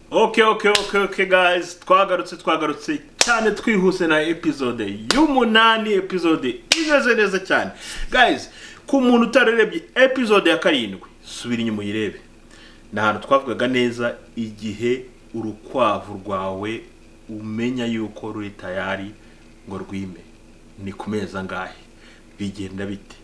Okay guys, twagarutse cyane twihuse na episode y'umunani, episode imeze neza cyane. Guys, ku muntu utarerebye episode ya 7, subira inyuma uyirebe. Nahantu twavugaga neza igihe urukwavu rwawe umenya yuko ruri tayari ngo rwime. Ni kumeza ngahe? Bigenda bite?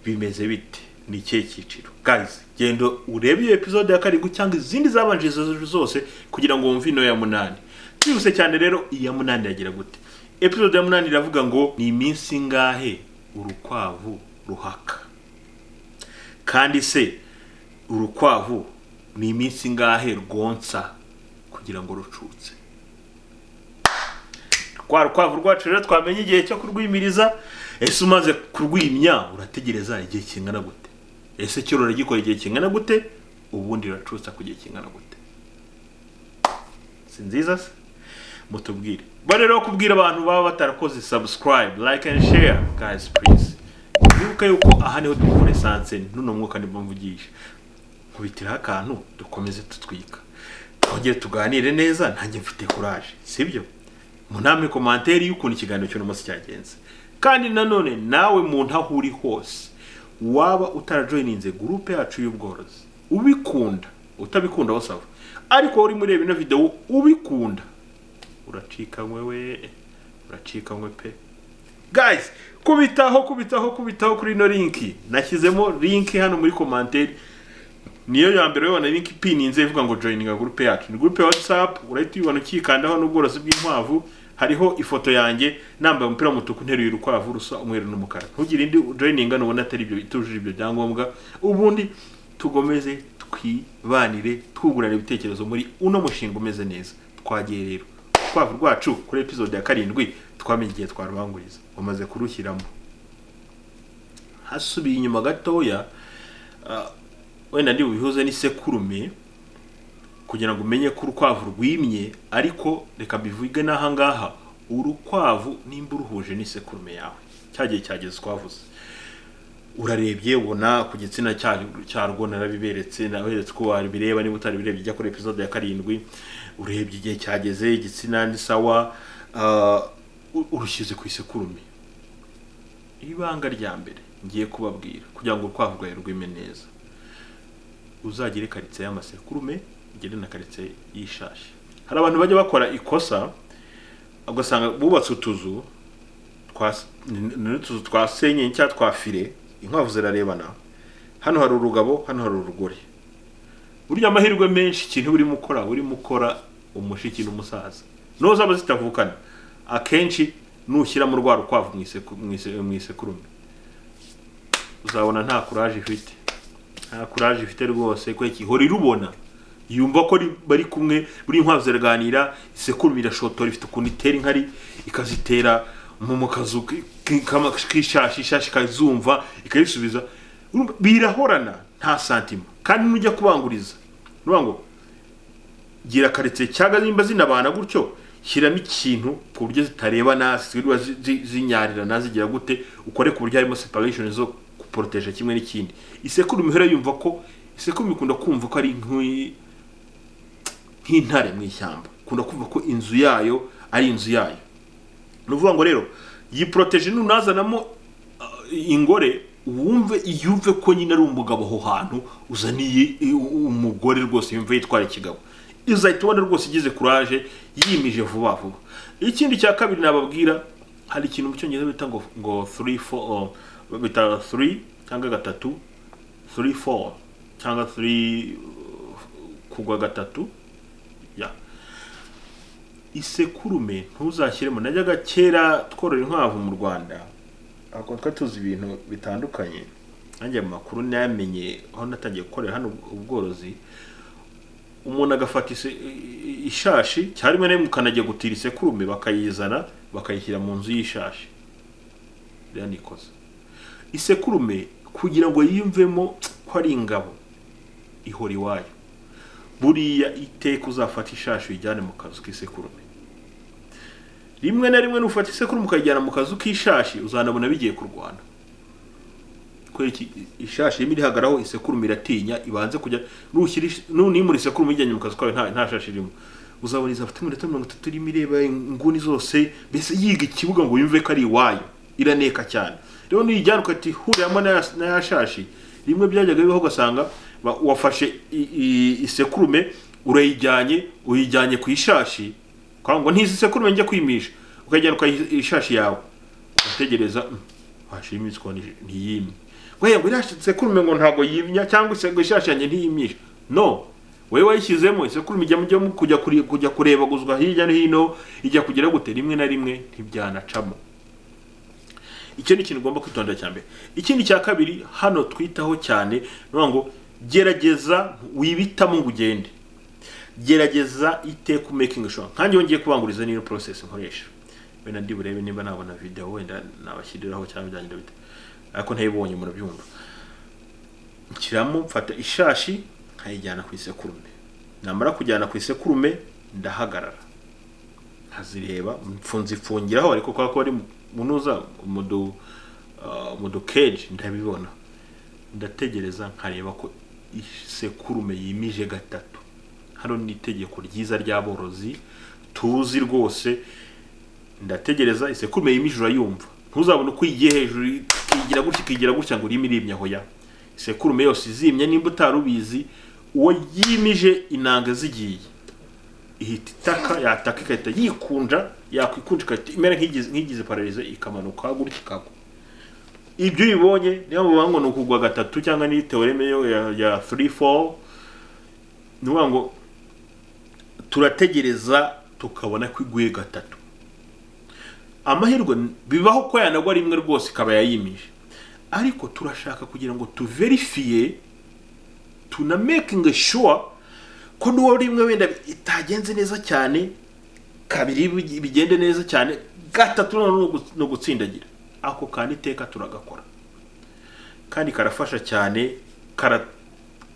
Bimeze bite? Ni cye cyiciro. Guys, gendo urebe iyo episode ya 7 cyangwa izindi zabanje zose kugira ngo wumve ino ya 8. Twihuse cyane rero iya 8 yagira gute? Episode ya 8 iravuga ngo ni iminsi ngahe urukwavu ruhaka. Kandi se urukwavu ni iminsi ngahe rwonsa kugira ngo rucutse. Urukwavu rwacu rero twamenye igihe cyo kurwimiriza. Ese umaze kurwimya urategereza igihe kingana gute? Ese cyo ruragikora igihe kingana gute? Ubundi racutsa ku gihe kingana gute? Sinziza se mutubwire. Bari rero kubwira abantu baba batarakoze subscribe, like and share, guys please. Nibuka yuko aha niho dukora essence nuno mwuka ndimvugisha. Nkubitira akantu dukomeze tutwika. Twongere tuganire neza ntange mfite courage, sibyo? Muname commentaire y'ukuntu ikiganiro cyo n'umunsi cyagenze. Kandi nanone nawe muntu aho uri hose waba utarajoininze groupe yacu y'ubworozi, ubikunda utabikunda wasaba, ariko uri muri ino video ubikunda uracika mwe pe. Guys, kubitaho kuri no link nashyizemo link hano muri commentaire. Niyo ya mbere yona link pininze ivuga ngo joininga groupe yacu. Ni groupe ya WhatsApp, urahita ubona ukikandaho n'ubworozi bw'inkwavu. Hariho ifoto yanjye nambaye umupira mutuku nteruye urukwavu rusa umweru n'umukara. Ntugire indi joininga nubona atari ibyo bitujuje ibyo byangombwa. Ubundi tugomeze twibanire twugurana ibitekerezo muri uno mushinga umeze neza. Twagiye rero urukwavu rwacu kuri episode ya 7 twamenye igihe twarubanguriza. Umaze kurushyiramo. Hasubiye inyuma gatoya, wenda ndi bubihuze ni sekurume kugira ngo umenye ko urukwavu rwimye, ariko reka bivuge naha ngaha urukwavu nimba uruhuje ni sekurume yawe. Cyagiye cyageze twavuze. Urarebye ubona ku gitsina cyarwo narabiberetse, naberetse ko wari bireba niba utari birebye ijya kuri episode ya 7. Urebye igihe cyageze igitsina ni sawa, urushyize ku isekurume. Ibanga rya mbere ngiye kubabwira kugira ngo urukwavu rwawe rwime neza, uzagire karitse y'amasekurume ngende na karitse y'ishashi. Hari abantu bajya bakora ikosa ugasanga bubatse utuzu twasenye cyangwa twafire, inkwavu zirarebana. Hano hari urugabo, hano hari urugore. Burya amahirwe menshi ikintu urimo ukora umushiki n'umusaza noza bazitavukana, akenshi nushyira mu rwa rukwavu mu isekurume uzabona nta courage ifite rwose. Ko ikihori rubona yumva ko bari kumwe, buri inkwavu ziraganira, isekurume irashotora ifite ukuntu itera inkari ikazitera mu kazu kishashi kazumva ikayisubiza, birahorana nta santima. Kandi nujya kubanguriza nubango gira karitse cyaga nimba zinabana gutyo, shyiramo ikintu ku buryo zitareba nasi zinyarira nazigira gute, ukore ku buryo harimo separation zo kuproteger kimwe n'ikindi. Isekurume ihora yumva ko isekurume ikunda kumva ko ari nk'intare mu ishyamba, kunda kumva ko inzu yayo ari inzu yayo. Nuvuga ngo rero yiproteger nunazanamo ingore yumve ko nyine ari umugabo ho hantu uzaniye umugore rwose yumve yitwara ikigabo, izahita ubona rwose igize courage yimije vuba. Ikindi cya kabiri nababwira, hari ikintu mu cyongereza bita ngo 3-4 bita 3 cyangwa 3 3-4 cyangwa 3 kugwa 3 ya isekurume ntuzashyiremo. Najyaga kera tworora inkwavu mu Rwanda, ako twatuzi ibintu bitandukanye. Nanjye mu makuru namenye aho natangiye gukorera hano ubworozi, umuntu agafata ishashi cyarimo ne mukanagiye gutira isekurume bakayizana bakayishyira mu nzu y'ishashi. Rero nikoze isekurume kugira ngo yiyumvemo ko ari ingabo ihori wayo. Buriya iteka uzafata ishashi ujyane mu kazu k'isekurume. Rimwe na rimwe nufata isekurume ukayijyana mu kazu k'ishashi uzanabona bigiye kurwana. kwereka ishashi irimo irihagaraho isekurume iratinya ibanze kujya nimura isekurume ijyanye mu kazi kawe nta shashi irimo uzabona izafite iminota 30 irimo ireba inguni zose mbese yiga ikibuga ngo yumve ko ari iwayo iraneka cyane rero nijyana ukati huriyamo na ya shashi rimwe byajyaga bibaho ugasanga wafashe isekurume uyijyanye ku ishashi ngo ntizi isekurume njya kwimisha ukajyana ukayishashi yawe ugategereza washimiswa ntiyimye ngo irasekurume ngo ntago yimya cyangwa ishashi yanjye ntiyimisha no wewe wayishyizemo isekurume ijya kujya kureba guzwa hirya no hino ijya kugera gute rimwe na rimwe ntibyanacamo. Icyo ni ikintu ugomba kwitondera cyane. Ikindi cya kabiri hano twitaho cyane ngo gerageza wibitamo ngo ugende. Gerageza iteka making sure. Kandi yongeye kubanguriza niyo process nkoresha. Wenda ndi burebe nimba nabona video wenda nabashyiriraho cyangwa byagenda bite. Ariko ntayibonye murabyumva. Nshyiramo mfata ishashi nkayijyana ku isekurume. Namara kujyana ku isekurume ndahagarara. Nkazireba mfunzifungiraho ariko kwa ari munuza umudu cage ndabibona. Ndategereza nkareba ko isekurume yimije gatatu. Hano ni itegeko ryiza ry'aborozi tuzi rwose. Ndategereza isekurume yimije urayumva. Ntuzabone uko igiye hejuru igira gutya ngo urimo irimya hoya. Isekurume yose izimye nimba utarubizi uwo yimije inanga zigiye ihita itaka yataka ikahita yakwikunja ikahita imera nk'igize pararize ikamanuka gutya ikagwa. Ibyo ubibonye niyo mubango nukugwa gatatu cyangwa ni teoreme ya 3-4 nuwa ngo turategereza tukabona ko iguye gatatu. Amahirwe bibaho ko yanagwa rimwe rwose ikaba yayimije, ariko turashaka kugira ngo tuverifie tuna making sure ko nuwo rimwe wenda itagenze neza cyane, kabiri bigende neza cyane, gatatu no gutsindagira. Ako kandi iteka turagakora kandi karafasha cyane,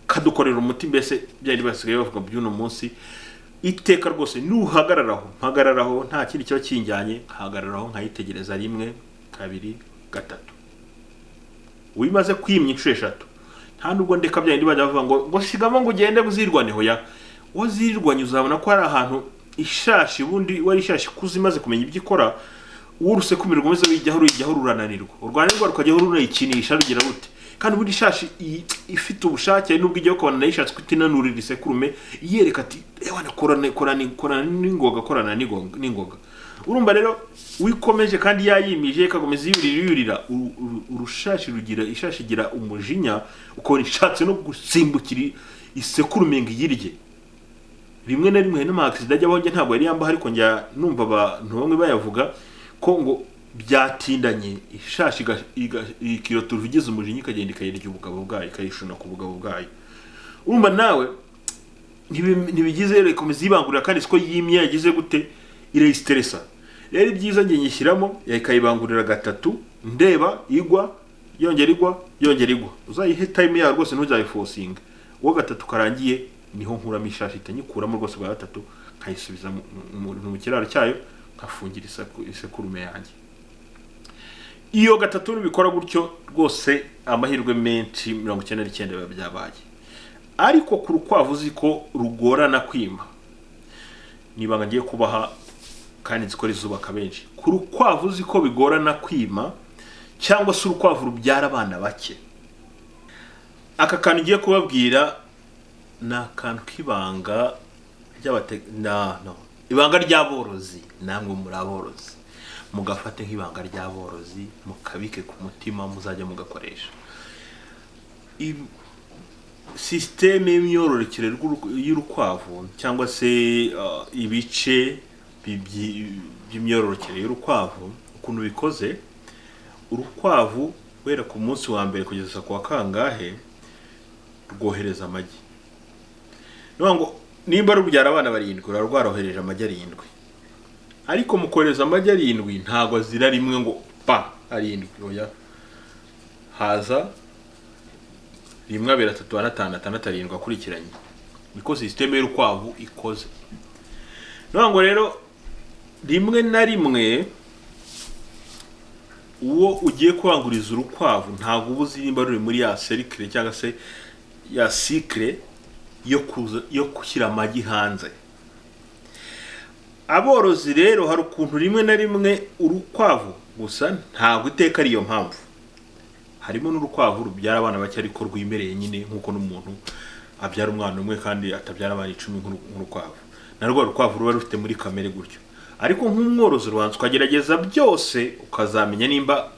kadukorera umuti mbese byari basigaye bavuga by'uno munsi. Iteka rwose mpagararaho nta kindi cyo kinjyanye, hagararaho nkayitegereza rimwe kabiri gatatu. Wimaze kwimya inshuro 3 nta nubwo ndeka byandi bajya bavuga ngo sigama ngo ugende buzirwaneho ya wazirwanye. Uzabona ko hari ahantu ishashi bundi wari ishashi kuzimaze kumenya ibyo ikora, uruse kumirwa umeze wijyaho rurananirwa, urwanirwa rukajyaho runayikinisha rugira gute. Kandi bundi ishashi ifite ubushake nubwo igiye kubana nayishatse kutinanurira isekurume yereka ati ewana korana n'ingoga. Urumva rero wikomeje kandi yayimije kagomeza yurira urushashi rugira ishashi igira umujinya uko nishatse no gusimbukira isekurume ngiyirye. Rimwe na rimwe no accident y'abonye ntabwo yari yamba, ariko njya numva abantu bamwe bayavuga ko ngo byatindanye ishashi ikiroturu vigize umujinya ikagenda ikayirya ubugabo bwayo ikayishuna ku bugabo bwayo. Urumva nawe ntibigize rekomeza ibangurira kandi siko yimye yagize gute irestressa. Rero byiza ngiye nyishyiramo yakayibangurira gatatu ndeba igwa yongera igwa. Uzayihe time ya rwose ntuzayiforcing. Uwo gatatu karangiye niho nkuramo ishashi itanyikuramo rwose bwa gatatu nkayisubiza mu kiraro cyayo nkafungira isekurume yanjye. Iyo gatatu nubikora gutyo rwose amahirwe menshi 99% byabaye. Ariko ku rukwavu ziko rugorana kwima, niba ngiye kubaha kandi zikora izubaka benshi. Ku rukwavu ziko bigorana kwima cyangwa se urukwavu rubyara abana bake. Aka kantu ngiye kubabwira na kantu kibanga ibanga ry'aborozi. Namwe muri aborozi mugafate nk'ibanga ry'aborozi mukabike ku mutima muzajya mugakoresha. System y'imyororokere y'urukwavu cyangwa se ibice by'imyororokere y'urukwavu ukuntu bikoze. Urukwavu wera ku munsi wa mbere kugeza kwa kangahe rwohereza amagi. Ngo nimba rubyara abana 7 rwarohereje amagi 7, ariko mukoreza amagi 7 ntago zira rimwe ngo pa 7 oya, haza 1 2 3 4 5 6 7 akurikiranye. Niko system y'urukwavu ikoze. Ngo rero rimwe na rimwe uwo ugiye kwanguriza urukwavu ntabwo ubuzi nimba ruri muri ya cercle cyangwa se ya cycle yo gushyira amagi hanze. Aborozi rero hari ukuntu rimwe na rimwe urukwavu gusa ntabwo iteka ariyo mpamvu. Harimo n'urukwavu rubyara abana bake ariko rwimereye nyine nkuko n'umuntu abyara umwana umwe kandi atabyara abana 10 nk'urukwavu. Narwo urukwavu ruba rufite muri kamere gutyo. Ariko nk'umworozi rubanza ukagerageza byose ukazamenya nimba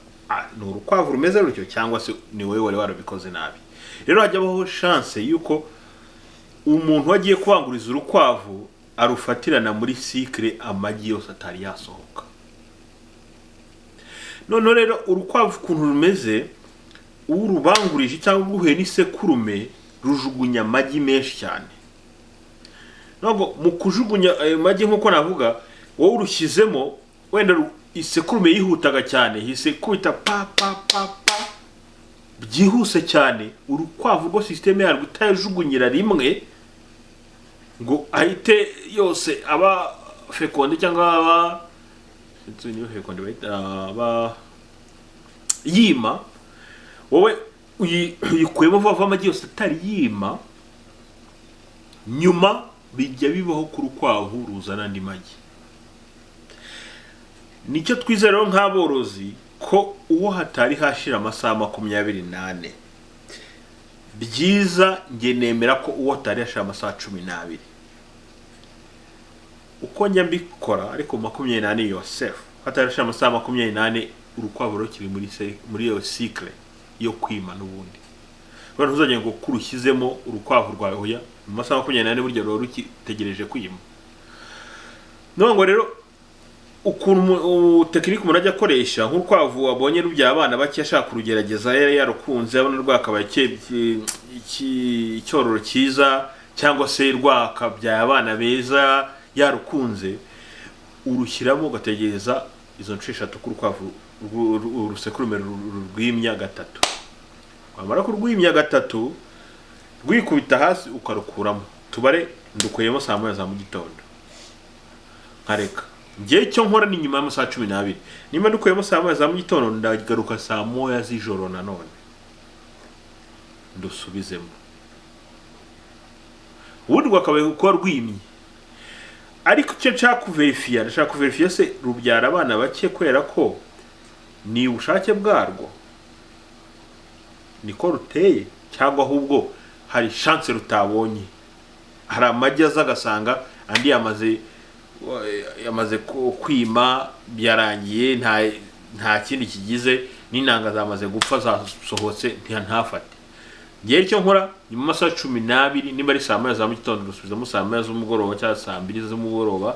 ni urukwavu rumeze rutyo cyangwa se ni wowe wari warabikoze nabi. Rero hajyabaho chance yuko umuntu wagiye kwanguriza urukwavu arufatirana muri cycle amagi yose atari yasohoka. None rero urukwavu kuntu rumeze urubangurije cyangwa uruhuye n'isekurume rujugunya amagi menshi cyane. Nubwo mu kujugunya ayo magi nkuko navuga wowe urushyizemo wenda isekurume yihutaga cyane hise kwita pa byihuse cyane urukwavu rwo system yarwo itajugunyira rimwe ngo ahite yose aba fekonde cyangwa aba sinzi fekonde aba yima wowe uyikuyemo vuba amagi yose atari yima nyuma bijya bibaho ku rukwavu ruzana andi magi. Nicyo twizera nk'aborozi ko uwo hatari hashira amasaha 28 byiza nge nemera ko uwo hatari hashira amasaha 12 uko njya mbikora ariko 28 yourself hatari hashira amasaha 28 urukwavu rukiri muri iyo cycle yo kwima n'ubundi. Bano ntuzajye ngo kurushyizemo urukwavu rwawe hoya mu masaha 28 buryo rukitegereje kwima. Nongo rero ukuntu tekinike umuntu ajya akoresha nk'urukwavu wabonye rubyara abana bake ashaka kurugerageza yarukunze abona rwakabaye icyororo cyiza cyangwa se rwakabyara abana beza yarukunze urushyiramo ugategereza izo nsheshatu k'urukwavu urusekurume rw'imya gatatu. Wamara kurw'imya gatatu rwikubita hasi ukarukuramo tubare ndukuyemo saa 9 za mu gitondo nkareka ngiye cyo nkora ni nyuma y'amasaha 12 nimba ndukuyemo saa 9 za mu gitondo ndagaruka saa 1 z'ijoro nanone ndusubizemo ubundi rwakabaye uko rwimye. Ariko cyo nshaka kuverifia se rubyara abana bake kwera ko ni ubushake bwarwo niko ruteye cyangwa ahubwo hari chance rutabonye. Hari amagi azagasanga andi yamaze kwima byarangiye nta kindi kigize n'inanga zamaze gupfa zasohotse ntafate. Ngiye cyo nkora nyuma amasaha 12 nimba ari saa 9 za mu gitondo rusubizamo saa 9 z'umugoroba cyangwa saa 2 z'umugoroba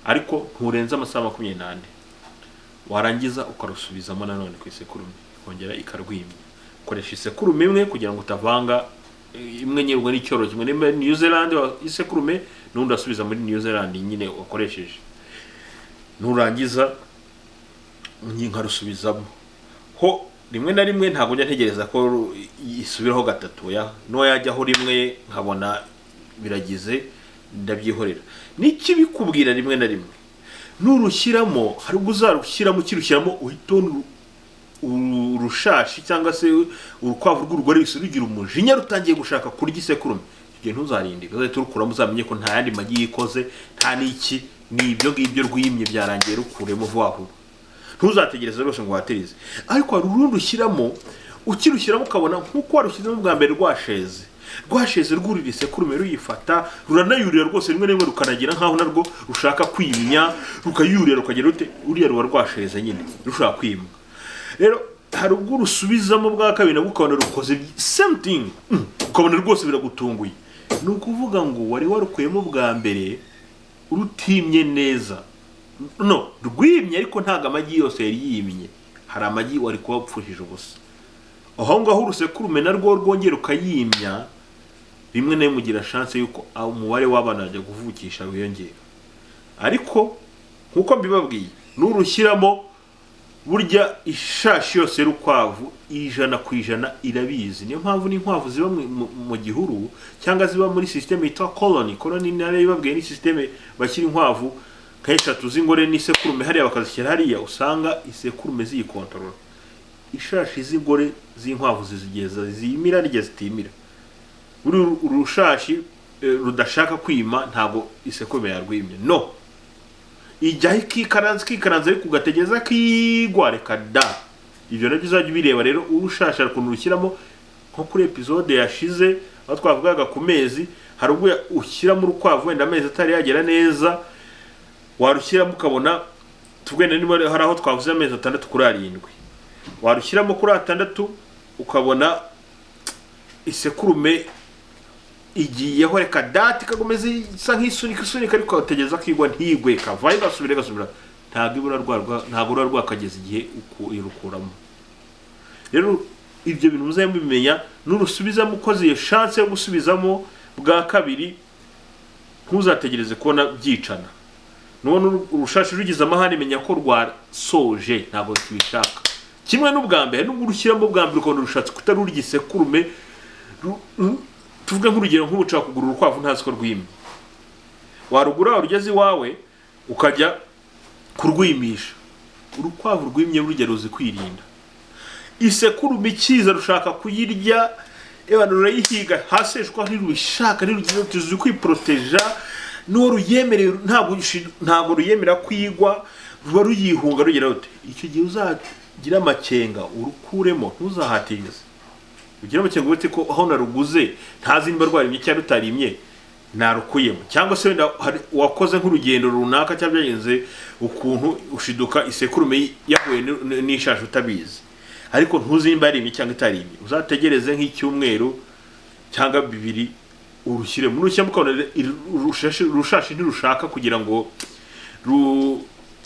ariko nturenza amasaha 28 warangiza ukarusubizamo nanone ku isekurume kongera ikarwimya. Koresha isekurume imwe kugira ngo utavanga imwe nyirwa n'icyoro kimwe nimba New Zealand isekurume n'undi asubiza muri New Zealand nyine wakoresheje nurangiza nkarusubizamo ho rimwe na rimwe ntago njya ntegereza ko isubiraho gatatu ya no yajyaho rimwe nkabona biragize ndabyihorera. Niki bikubwira rimwe na rimwe nurushyiramo hari uzarushyiramo kirushyiramo uhitona urushashi cyangwa se urukwavu rw'urugore rugira umujinya rutangiye gushaka kurya isekurume igihe ntuzarinde uzaze turukuramo uzamenye ko nta yandi magi yikoze nta niki ni ibyo ngibyo rwimye byarangiye rukuremo vuba vuba. Ntuzategereze rwose ngo waterize ariko hari urundi ushyiramo ukirushyiramo ukabona nkuko warushyizemo bwa mbere rwasheze rwurira isekurume ruyifata ruranayurira rwose rimwe rimwe rukanagira nkaho narwo rushaka kwimya rukayurira rukagera rute uriya ruba rwasheze nyine rushaka kwimya. Rero hari ubwo rusubizamo bwa kabiri nabwo ukabona rukoze same thing ukabona rwose biragutunguye. Ni ukuvuga ngo wari warukuyemo bwa mbere urutimye neza no rwimye ariko ntaga amagi yose yari yimye hari amagi wari kuba upfushije ubusa. Aho ngaho urusekurume narwo rwongera ukayimya rimwe na mugira chance yuko umubare w'abana bajya kuvukisha wiyongera. Ariko nkuko mbibabwiye nurushyiramo burya ishashi yose rukwavu 100% irabizi. Niyo mpamvu n'inkwavu ziba mu gihuru cyangwa ziba muri system yitwa colony nare ibabwiye ni system bashyira inkwavu nk'eshatu z'ingore n'isekurume hariya bakazishyira hariya, usanga isekurume ziyikontorora. Ishashi z'ingore z'inkwavu zizigeza zimira n'igihe zitimira. Uri urushashi rudashaka kwima ntabwo isekurume yarwimye, no, ijyaho ikikaranze ariko ugategeza kigwa reka da. Ibyo nabyo uzajya ubireba rero urushashi ukuntu rushyiramo. Nko kuri episode yashize aho twavugaga ku mezi, hari ubwo ushyiramo urukwavu wenda amezi atari yagera neza, warushyiramo ukabona tugenda niba hari aho twavuze amezi 6 kuri 7, warushyiramo kuri 6 ukabona isekurume igiyeho reka dati kagomeze isa nk'isunika ariko utegeza kigwa ntigwe kavaye gasubira ntabwo ibura rwakageza igihe irukuramo. Rero ibyo bintu muzaye mubimenya, n'urusubizamo ukoze iyo chance yo gusubizamo bwa kabiri, ntuzategereze kubona byicana. None urushashi rugize amahane menya ko rwasoje ntabwo kibishaka. Kimwe n'ubwa mbere n'ubwo urushyiramo bwa mbere ukuntu rushatse kutarurya isekurume, tuvuge nk'urugero nk'ubuca kugura urukwavu ntazi ko rwimye, warugura urugeze iwawe ukajya kurwimisha, urukwavu rwimye urugero uzi kwirinda. Isekurume ikiza rushaka kuyirya, rurayihiga haseshwa ntirubishaka, ntirugize kwiproteja, n'uwo ruyemereye ntabwo ruyemera kwigwa, ruba ruyihunga rugira rute. Icyo gihe uzagira amakenga urukuremo, ntuzahatirize. Ugira amakenga uretse ko aho naruguze ntazi nimba rwarimye cyangwa rutarimye narukuyemo, cyangwa se wenda wakoze nk'urugendo runaka cyangwa byagenze ukuntu ushiduka isekurume yahuye n'ishashi utabizi, ariko ntuzi nimba yarimye cyangwa itarimye. Uzategereze nk'icyumweru cyangwa 2 urushyire mu rushyamo ukabona urushashi ntirushaka kugira ngo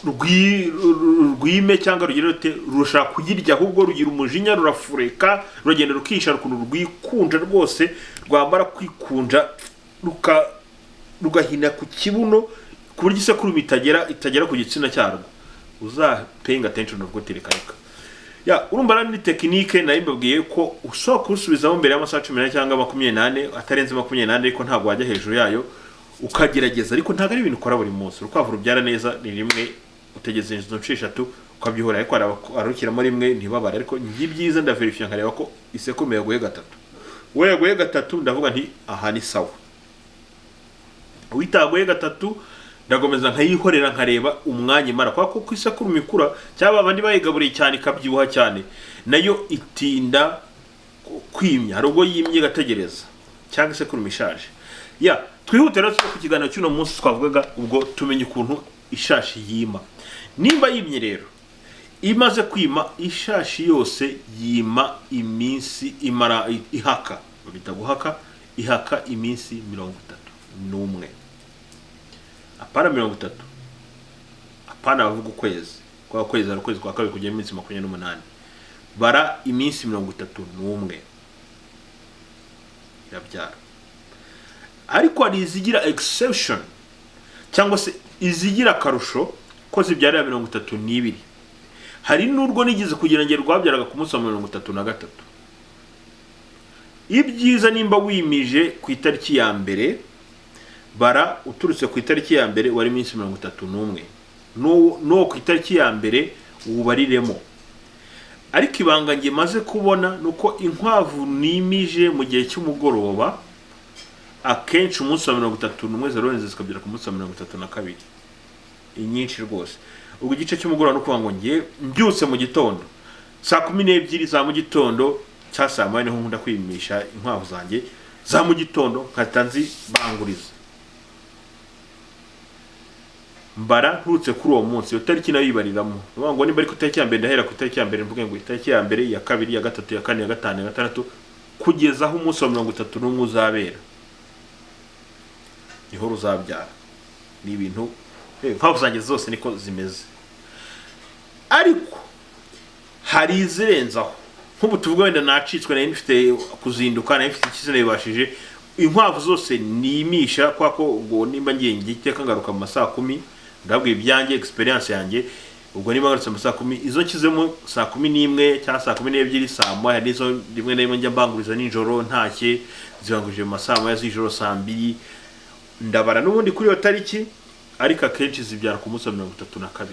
rwime cyangwa rugira rute, rushaka kuyirya ahubwo rugira umujinya, rurafureka, rugenda rukisha ukuntu rwikunja rwose, rwambara kwikunja rugahina ku kibuno ku buryo isekurume itagera ku gitsina cyarwo. Uzapenga attention ubwo terekareka. Urumva ni tekinike nayo mbabwiye ko ushobora kusubizamo mbere y'amasaha 10 cyangwa 28 atarenze 28, ariko ntabwo wajya hejuru yayo ukagerageza. Ariko ntabwo ari ibintu ukora buri munsi. Urukwavu rubyara neza ni rimwe, utegeze inzo 3 ukabyihora, ariko arukiramo rimwe ntibabara. Ariko ngibyiza ndaverifya nkareba ko isekurume yaguye 3. We yaguye 3 ndavuga nti aha ni sawa. Witaguye 3 ndagomeza nkayihorera nkareba umwanya imara, kwa ko isekurume ikura cyaba abandi bayigaburiye cyane kabyibuha cyane, nayo itinda kwimya. Hari ubwo yimye gategereza cyangwa isekurume ishaje. Twihutira ku kiganiro cy'uno munsi twavugaga ubwo tumenye ukuntu ishashi yima. Nimba yimye rero imaze kwima, ishashi yose yima iminsi imara ihaka, bita guhaka, ihaka iminsi 31. Apana 30. Apana bavuga ukwezi. Kwa kwezi ari ukwezi kwa kabiri kugera iminsi 28. Bara iminsi 31 irabyara. Ariko hari izigira exception cyangwa se izigira karusho ko zibyarira 32. Hari n'urwo nigize kugira ngo rwabyaraga ku munsi wa 33. Ibyiza nimba wimije ku itariki ya mbere, bara uturutse ku itariki ya mbere wari iminsi 31, no ku itariki ya mbere ubariremo. Ariko ibanga ngiye maze kubona nuko inkwavu nimije mu gihe cy'umugoroba akenshi umunsi wa 31 zaronze zikabyara ku munsi wa 32. Inyinshi rwose ubwo igice cy'umugoroba no kuvuga ngo ngiye mbyutse mu gitondo saa 12 za mu gitondo cya saa 8 niho nkunda kwimisha inkwavu zanjye za mu gitondo nkatanzi banguriza. Mbara nturutse kuri uwo munsi utariki nayo yibariramo. Nuvuga ngo nimba ari ku itariki ya mbere ndahera ku itariki ya mbere, mvuge ngo itariki ya mbere, ya kabiri, ya gatatu, ya kane, ya gatanu, ya gatandatu kugeza aho umunsi wa 31 uzabera, niho ruzabyara. Ni ibintu inkwavu zanjye zose niko zimeze. Ariko hari izirenzaho, nk'ubu tuvuga wenda nacitswe nayo nifite kuzinduka, nayo nifite ikizere bibashije, inkwavu zose nimisha kwa ko ubwo nimba ngiye ngiteka ngaruka mu masaha 10, ndabwiye ibyanjye experience yanjye, ubwo nimba ngarutse mu masaha 10 izo kizemo saa 11 cyangwa saa 12 saa 1, nizo rimwe na rimwe njya mbanguriza nijoro ntashye zibangurije mu masaha 1 z'ijoro saa 2. Ndabara n'ubundi kuri iyo tariki ariko akenshi zibyara ku munsi wa 32.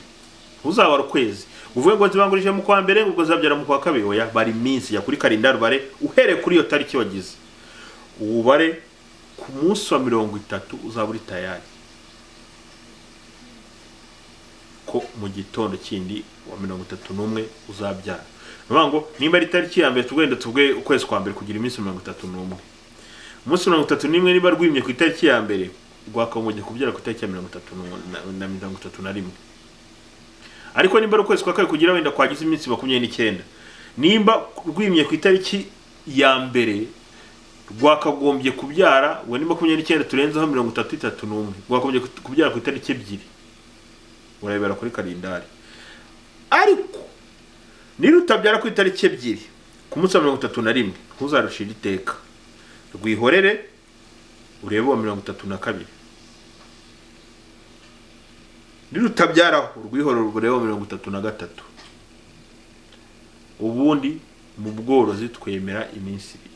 Ntuzabara ukwezi uvuye ngo zibangurije mu kwa mbere ubwo zabyara mu kwa kabiri. Oya, bari iminsi ya kuri kalendari bare uhere kuri iyo tariki wagize ubare ku munsi wa 30 uzaba uri tayari ko mu gitondo kindi wa 31 uzabyara. Ngo nimba ari tariki ya mbere tugenda tuvuge ukwezi kwa mbere kugira iminsi 31. Umunsi 31 niba rwimye ku itariki ya mbere rwakamugiye kubyara ku itariki ya 31. Ariko nimba ukwezi kwa kabiri kugira wenda kwagize iminsi 29, nimba rwimye ku itariki ya mbere rwakagombye kubyara we ni 29 turenzaho 31, rwakagombye kubyara ku itariki ebyiri. Urabera kuri kalendari. Ariko nirutabyara ku itariki ebyiri ku munsi wa 31 ntuzarushira iteka, rwihorere urebe wa 32. Nirutabyara urwihorere urebe wa 33. Ubundi mu bworozi twemera iminsi 2.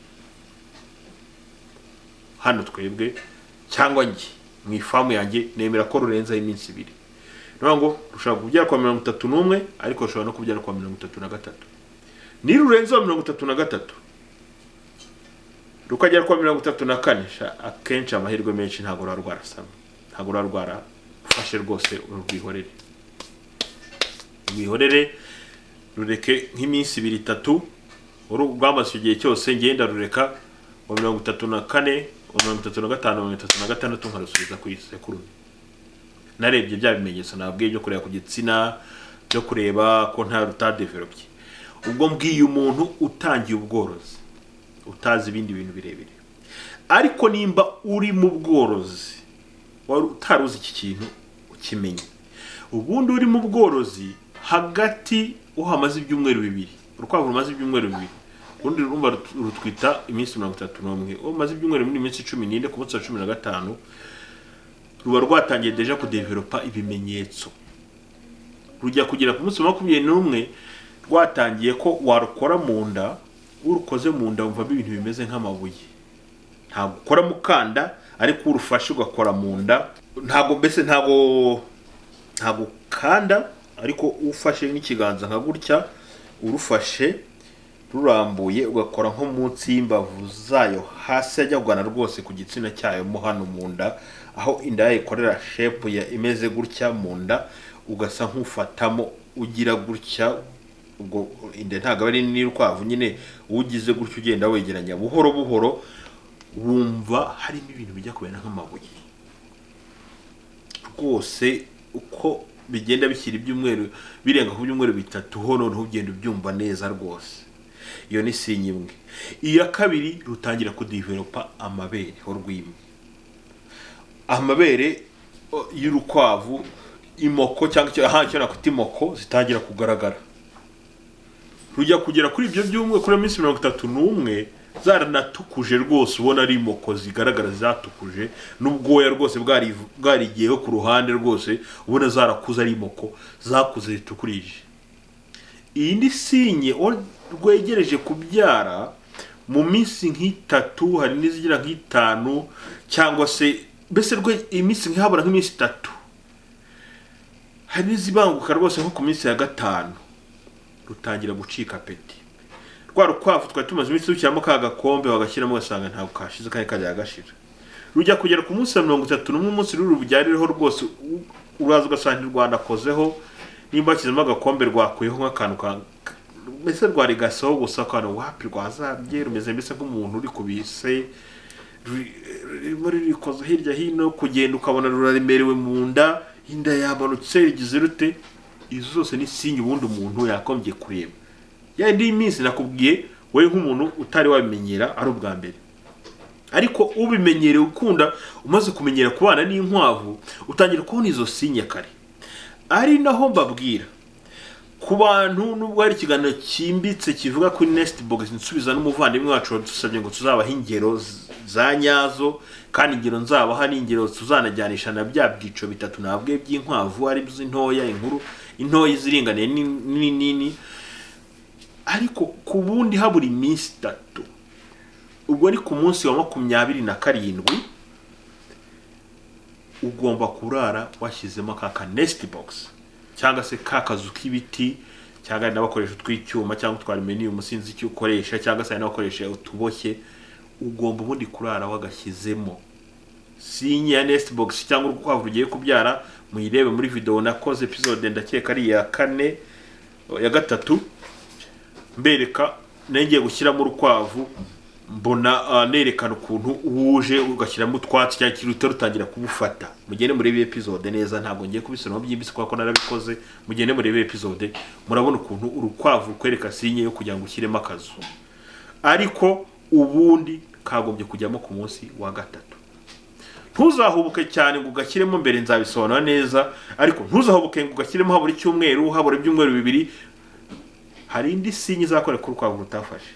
Hano twebwe cyangwa ngi mu ifamu yanjye nemera ko rurenza iminsi 2. Ngo rushaka kubyara kwa 31 ariko rushobora no kubyara kwa 33. Nirurenza wa 33 rukagera kwa 34, akenshi amahirwe menshi ntago rwarasama, ntago rwarwara. Ufashe rwose urwihorere, rwihorere rureke nk'iminsi 2-3 urugwamaze igihe cyose ngenda rureka wa 34, wa 35, wa 36 nkarusubiza ku isekuru. Narebye bya bimenyetso nabwiye byo kureba ku gitsina, byo kureba ko nta rutadevelopye. Ubwo mbwiye umuntu utangiye ubworozi utazi ibindi bintu birebire. Ariko nimba uri mu bworozi wari utaruzi iki kintu ukimenye, ubundi uri mu bworozi hagati uhamaze ibyumweru 2, urukwavu rumaze ibyumweru 2, ubundi rumba rutwita iminsi 31. Umaze ibyumweru muri iminsi 14 ku munsi wa 15 ruba rwatangiye deja kudevelopa ibimenyetso. Rujya kugera ku munsi wa 21 rwatangiye ko warukora mu nda, urukoze mu nda umva ibintu bimeze nk'amabuye. Ntago ukora mukanda ariko urufashe ugakora mu nda, ntago kanda ariko ufashe n'ikiganza nka gutya urufashe rurambuye ugakora nko munsi y'imbavu zayo hasi ajya kugana rwose ku gitsina cyayo mo hano mu nda, aho inda ikorera shape ya imeze gutya mu nda, ugasa nk'ufatamo ugira gutya. Ubwo inda ntago ari n'irukwavu nyine ugize gutyo ugenda wegeranya buhoro buhoro, wumva harimo ibintu bijya kubera nk'amabuye rwose. Uko bigenda bishyira ibyumweru birenga ku byumweru 3 hono ntugenda ubyumva neza rwose. Iyo ni sinyi imwe. Iya kabiri rutangira kudevelopa amabere ho rwimye. Amabere y'urukwavu imoko cyangwa cyo nakuti imoko zitangira kugaragara. Rujya kugera kuri ibyo byumwe kuri minsi 31 zaranatukuje rwose, ubona ari imoko zigaragara zatukuje, n'ubwoya rwose bwarigiyeho ku ruhande rwose, ubona zarakuze ari imoko zakuze zitukurije. Iyi ni sinye rwegereje kubyara mu minsi nk'itatu, hari n'izigira nk'itanu cyangwa se bese iminsi nk'habura nk'iminsi 3. Hari n'izibanguka rwose nko ku minsi ya 5 rutangira gucika peti. Rwarukwavu twari tumaze iminsi dushyiramo ka gakombe bagashyiramo gasanga ntabwo kashize kandi kajya gashira. Rujya kugera ku munsi wa 31 umunsi rurubyarireho rwose uraza ugasanga Rwanda kozeho, nimba kizemo agakombe rwakuyeho nk'akantu mbese rwari gasoho gusa kandi wapi rwazabye rumeze mbese nk'umuntu uri kubise muri rikoze hirya hino, kugenda ukabona ruraremerewe mu nda, inda yabanutse igize rute. Izo zose ni sinye ubundi umuntu yakombye kureba. Ya ndi iminsi nakubwiye we nk'umuntu utari wabimenyera ari ubwa mbere, ariko ubimenyere ukunda umaze kumenyera kubana n'inkwavu utangira kubona izo sinye kare. Ari naho mbabwira ku bantu nubwo ari ikiganiro kimbitse kivuga kuri Nest Box nsubiza n'umuvandimwe wacu dusabye ngo tuzabaha ingero za nyazo, kandi ingero nzabaha ni ingero tuzanajyanisha na bya byico 3 nabwe by'inkwavu ari by'intoya, inkuru intoyi ziringaniye nini. Ariko ku bundi haburi iminsi 3, ubwo ari ku munsi wa 27 ugomba kurara washyizemo ka nest box cyangwa se kakazu k'ibiti cyangwa n'abakoresha tw'icyuma cyangwa tw'aluminium sinzi icyo ukoresha cyangwa se n'abakoresha utuboshye ugomba ubundi kurara wagashyizemo sinye ya nest box cyangwa urukwavu rugiye kubyara muyirebe muri video nakoze episode ndakeka ari ya 4 ya 3 mbereka ngiye gushyiramo urukwavu mbona nerekana ukuntu uje ugashyiramo utwatsi cyangwa kiruta rutangira kubufata mugende muri episode neza ntabwo ngiye kubisoma byimbise kuko narabikoze mugende muri episode murabona ukuntu urukwavu kwereka sinye yo kugira ngo ushyiremo akazu ariko ubundi kagombye kujyamo ku munsi wa 3 ntuzahubuke cyane ngo ugashyiremo mbere nzabisobanura neza ariko ntuzahubuke ngo ugashyiremo habura icyumweru habura ibyumweru bibiri hari indi sinye izakora ku rukwavu rutafashe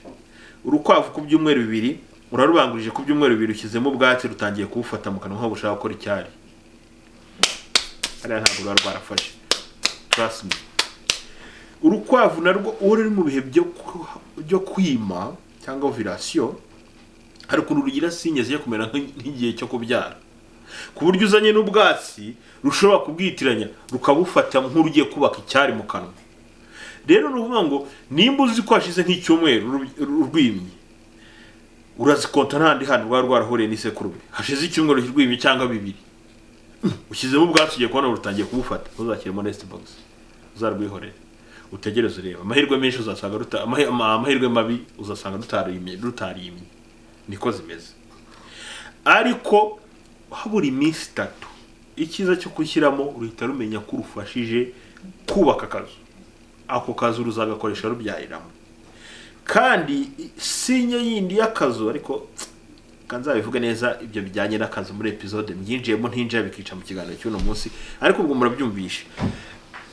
urukwavu ku byumweru bibiri urarubangurije ku byumweru bibiri ushyizemo ubwatsi rutangiye kubufata mu kanwa nko gushaka gukora icyari ariya ntabwo rwarafashe trust me urukwavu narwo uri mu bihe byo kwima cyangwa ovulation hari ukuntu rugira sinye ziye kumera nk'igihe cyo kubyara ku buryo uzanye n'ubwatsi rushobora kubwitiranya rukabufata nk'urugiye kubaka icyari mu kanwa rero nuvuga ngo nimba uzi ko hashize nk'icyumweru rwimye urazikonta ntandi hano rwarahoreye n'isekurume hashize icyumweru rwimye cyangwa bibiri ushyizemo ubwatsi ugiye kubona rutangiye kubufata uzakiremo nest box uzarwihorera utegereze ureba amahirwe menshi uzasanga amahirwe mabi uzasanga rutarimye niko zimeze ariko habura iminsi 3 ikiza cyo kushyiramo uhita rumenya ko urufashije kubaka akazu ako kazu ruzagakoresha rubyayiramo kandi sinye yindi y'akazu ariko kanzabivuga neza ibyo bijyanye n'akazu muri episode myinjiyemo ntinjya bikica mu kiganiro cy'uno munsi ariko ubwo murabyumvisha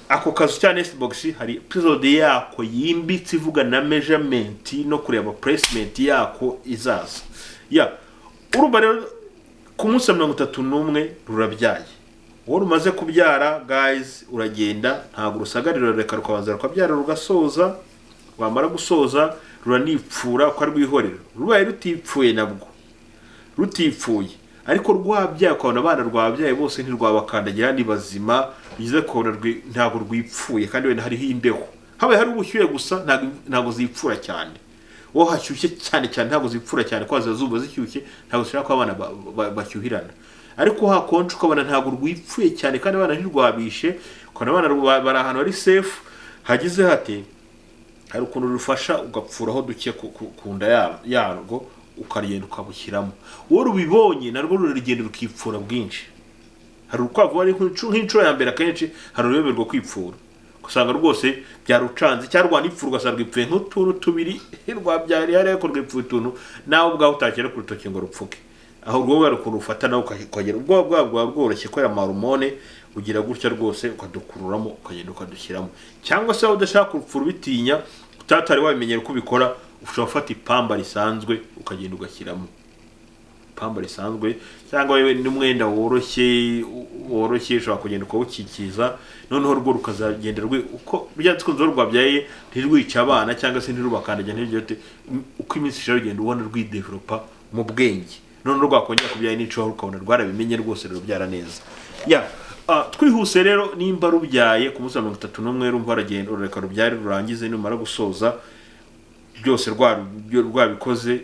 ako kazu cya nest box hari episode yako yimbitse ivuga na measurement no kureba placement yako izaza urumva rero ku munsi wa 31 rurabyaye wowe umaze kubyara guys uragenda ntabwo rusagarira reka rukabanza rukabyara rugasoza wamara gusoza ruranipfura ko rwihorera rubaye rutipfuye nabwo rutipfuye ariko rwabyaye ukabona abana rwabyaye bose ntirwabakandagira ni bazima bize kubona ntabwo rwipfuye kandi wenda hariho imbeho habaye hari ubushyuhe gusa ntabwo zipfura cyane wowe hashyushye cyane ntabwo zipfura cyane kwa zazuba zishyushye ntabwo zishaka ko abana bashyuhirana ariko hakonje ukabona ntabwo rwipfuye cyane kandi abana ntirwabishe ukabona abana bari ahantu ari safe hagize hate hari ukuntu rufasha ugapfuraho duke ku nda yarwo ukarigenda ukabushyiramo wowe rubibonye narwo rurigenda rukipfura bwinshi hari urukwavu ari nk'inshuro ya mbere akenshi hari ururebe rwo kwipfura usanga rwose byarucanze cyangwa rwanipfura ugasanga rwipfuye nk'utuntu tubiri rwabyari hariya ko rwipfuye utuntu nawe ubwawe utakera ku rutoki ngo rupfuke aho rwo bari ukuntu ufata nawe ukagera ubwoba bwawe bworoshye kubera amahormone ugira gutya rwose ukadukururamo ukagenda ukadushyiramo cyangwa se udashaka kurupfura ubitinya utatari wabimenyera uko ubikora ushobora gufata ipamba risanzwe ukagenda ugashyiramo ipamba risanzwe cyangwa wewe n'umwenda woroshye ushobora kugenda ukawukikiza noneho rwo rukazagenda uko byatse ko rwabyaye ntirwica abana cyangwa se ntirubakandagira ntiryote uko iminsi ishobora kugenda ubona rwidevelopa mu bwenge none rwakongera kubyaye n'icyo ukabona rwarabimenye rwose rubyara neza twihuse rero nimba rubyaye ku munsi wa 31 rumva ragenda rureka rubyare rurangize numara gusoza byose rwabikoze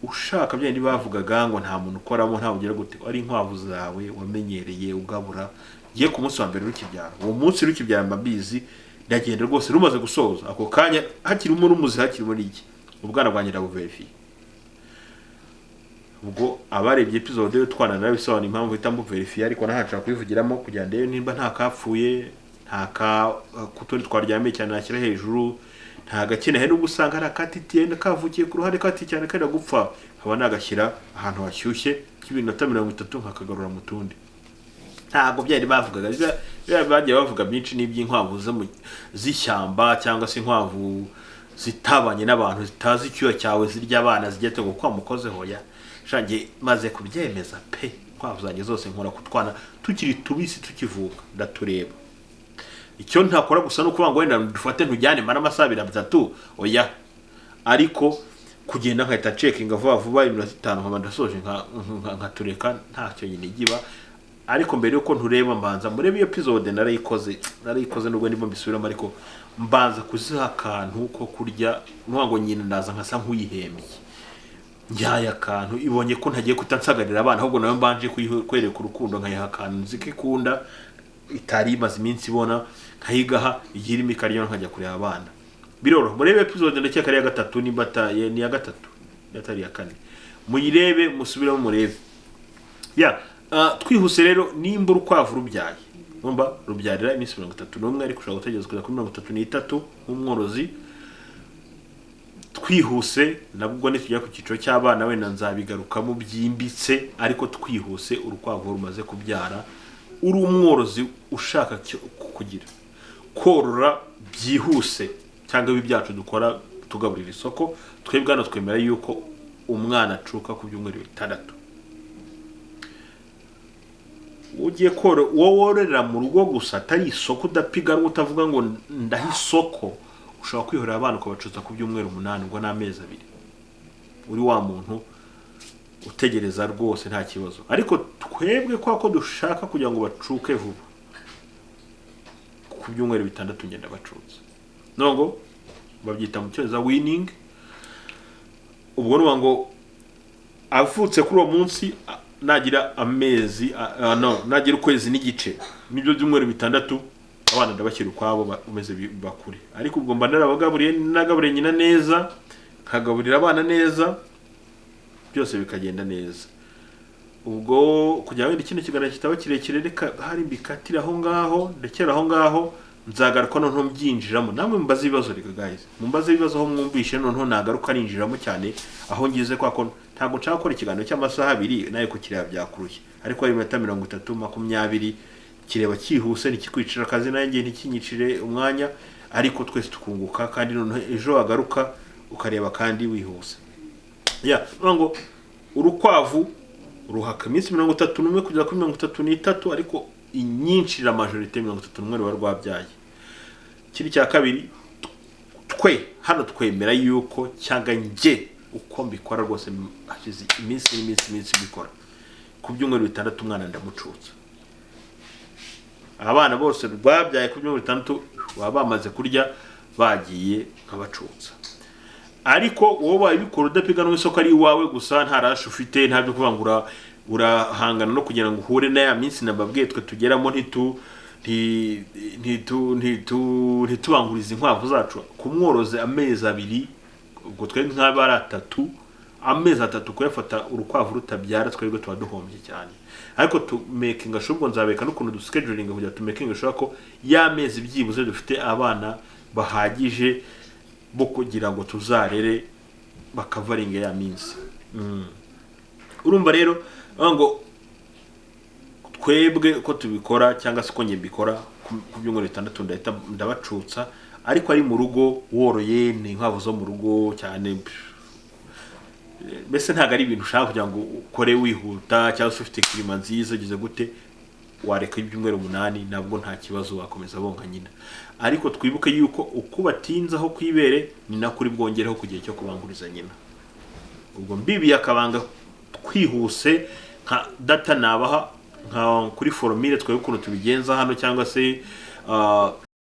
ushaka byandi bavugaga ngo nta muntu ukoramo nta ugera gute ari inkwavu zawe wamenyereye ugabura giye ku munsi wa mbere rukibyara uwo munsi rukibyara mbabizi ndagenda rwose rumaze gusoza ako kanya hakirimo n'umuzi hakirimo n'iki ubwana bwanjye ndabuverifie ubwo abarebye episode yo twana narabisobanura impamvu itambu verifie ariko nahaca kwivugiramo kugira ndebe nimba nta kapfuye nta kutundi twaryame cyane nakira hejuru nta gakene he no gusanga arakatitiye ndakavukiye ku ruhande kati cyane kandi gupfa haba nagashyira ahantu hashyushye k'ibinota 30 nkakagarura mu tundi ntago byari bavugaga bagiye bavuga byinshi n'iby'inkwavu z'ishyamba cyangwa se inkwavu zitabanye n'abantu zitazi icyuya cyawe zirya abana zigete ngo kwa mukoze hoya shange maze kubyemeza pe kwavu zanjye zose nkora kutwana tukiri tubisi tukivuka ndatureba icyo ntakora gusa no kuvuga ngo wenda dufate ntujyane mara amasaha 3 oya ariko kugenda nkahita checkinga vuba iminota 5 nkaba ndasoje nkatureka ntacyo nyine giba ariko mbere yuko ntureba mbanza murebe iyo episode narayikoze nubwo ndimo mbisubiramo ariko mbanza kuziha akantu ko kurya nwango nyine ndaza nkasa nk'uyihembye njyaya akantu ibonye ko ntagiye kutansagarira abana ahubwo nawe mbanje kwereka urukundo nkayiha akantu nzikikunda itari imaze iminsi ibona nkayigaha igira imikaryo nkajya kureba abana biroro murebe episode ndakeka ari ya gatatu ni ya gatatu yatari ya kane muyirebe musubiramo murebe ya twihuse rero nimba urukwavu rubyaye numva rubyarira iminsi 31 ariko ushaka gutegereza kuza kuri 33 nk'umworozi twihuse nabwo nitujya ku cyiciro cy'abana wenda nzabigarukamo byimbitse ariko twihuse urukwavu rumaze kubyara uri umworozi ushaka kugira korora byihuse cyangwa ibi byacu dukora tugaburira isoko twebwe hano twemera yuko umwana acuka ku byumweru 6 ugiye koro wororera mu rugo gusa atari isoko udapiga utavuga ngo ndahi isoko ushobora kwihorera abana ukabacuza ku byumweru 8 ngo n'amezi 2 uri wa muntu utegereza rwose nta kibazo ariko twebwe ko dushaka kugira ngo bacuke vuba ku byumweru 6 ngenda bacuza nongo babyita mu cyonza winning ubwo ngo avutse kuri uwo munsi nagira amezi nagira ukwezi n'igice nibyo byumweru 6 abana ndabashyira kwabo umeze bakure ariko ubwo mba narabagaburiye nagaburiye nyina neza kagaburira abana neza byose bikagenda neza ubwo kujya wenda ikindi kigana kitaba kirekire reka hari mbikatira aho ngaho ndekera aho ngaho nzagaruka none mbyinjiramo namwe mbaza ibibazo reka guys mumbaza ibibazo aho mwumvishe none nagaruka ninjiramo cyane aho ngize kwako ntabwo nshaka gukora ikiganiro cy'amasaha 2 naye ko kireba byakuruye ariko ari 30-20 kireba cyihuse nikikwicira akazi nanjye ntikinyicire umwanya ariko twese tukunguka kandi none ejo wagaruka ukareba kandi wihuse ngo urukwavu ruhaka iminsi 31 kugera kuri 33 ariko inyinshi la majorite 31 ruba rwabyaye kiri cya kabiri hano twemera yuko cyangwa nge uko mbikora rwose hashize iminsi bikora ku byumweru 6 umwana ndamucutsa abana bose rwabyaye ku byumweru 6 baba bamaze kurya bagiye nkabacutsa ariko wowe babikora udapiga no isoko ari iwawe gusa ntarashe ufite ntabyo kuvangura urahangana no kugira ngo uhure na ya minsi nababwiye twe tugeramo ntitubanguriza inkwavu zacu kumworoze amezi 2 ubwo twe nk'abara 3 amezi 3 kuyafata urukwavu rutabyara twebwe tuba duhombye cyane ariko tu making ashobwo nzabeka n'ukuntu du scheduling kugira tu making ashobora ko y'amezi byibuze dufite abana bahagije bo kugira ngo tuzarere bakavaringa ya minsi urumva rero ngo twebwe ko tubikora cyangwa se ko nge mbikora ku byumweru 6 ndabacutsa ariko ari mu rugo woroye ni inkwavu zo mu rugo cyane mbese ntago ari ibintu ushaka kugira ngo ukore wihuta cyangwa se ufite klima nziza gize gute wareka ibyumweru 8 nabwo nta kibazo wakomeza bonka nyina ariko twibuke yuko uko batinzaho kwibere ni nakuri bwongereho kugiye cyo kubanguriza nyina ubwo mbibi yakabanga twihuse nka data nabaha nka kuri formule twebwe ukuntu tubigenza hano cyangwa se